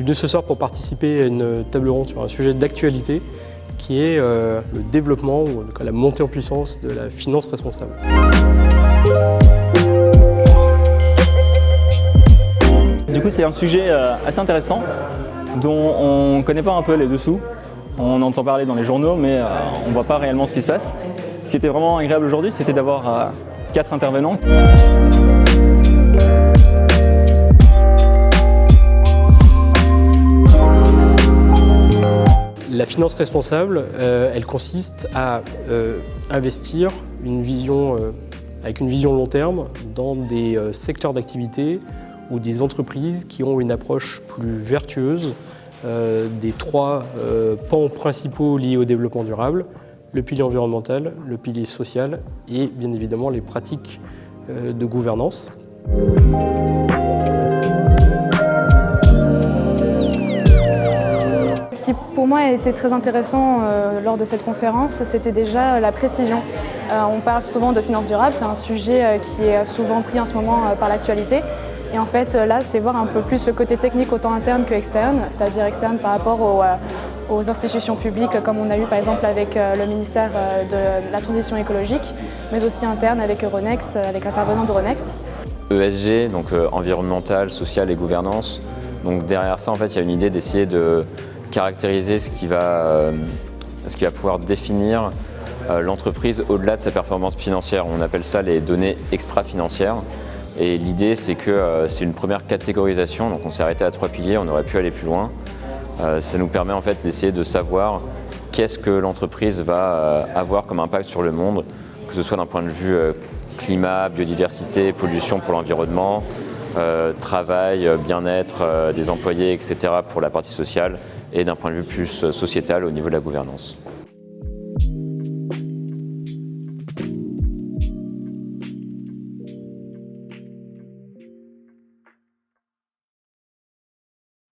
venu ce soir pour participer à une table ronde sur un sujet d'actualité qui est le développement ou en tout cas la montée en puissance de la finance responsable. Du coup, c'est un sujet assez intéressant dont on ne connaît pas un peu les dessous. On entend parler dans les journaux, mais on ne voit pas réellement ce qui se passe. Ce qui était vraiment agréable aujourd'hui, c'était d'avoir 4 intervenants. La finance responsable, elle consiste à investir avec une vision long terme dans des secteurs d'activité ou des entreprises qui ont une approche plus vertueuse des 3 pans principaux liés au développement durable, le pilier environnemental, le pilier social et bien évidemment les pratiques de gouvernance. Ce qui pour moi a été très intéressant lors de cette conférence, c'était déjà la précision. On parle souvent de finance durable, c'est un sujet qui est souvent pris en ce moment par l'actualité. Et en fait, là, c'est voir un peu plus le côté technique autant interne que externe, c'est-à-dire externe par rapport aux institutions publiques, comme on a eu par exemple avec le ministère de la Transition écologique, mais aussi interne avec Euronext, avec l'intervenant d'Euronext. ESG, donc environnemental, social et gouvernance. Donc derrière ça, en fait, il y a une idée d'essayer de caractériser ce qui va pouvoir définir l'entreprise au-delà de sa performance financière. On appelle ça les données extra-financières. Et l'idée, c'est que c'est une première catégorisation, donc on s'est arrêté à 3 piliers, on aurait pu aller plus loin. Ça nous permet en fait d'essayer de savoir qu'est-ce que l'entreprise va avoir comme impact sur le monde, que ce soit d'un point de vue climat, biodiversité, pollution pour l'environnement, travail, bien-être des employés, etc. pour la partie sociale, et d'un point de vue plus sociétal au niveau de la gouvernance.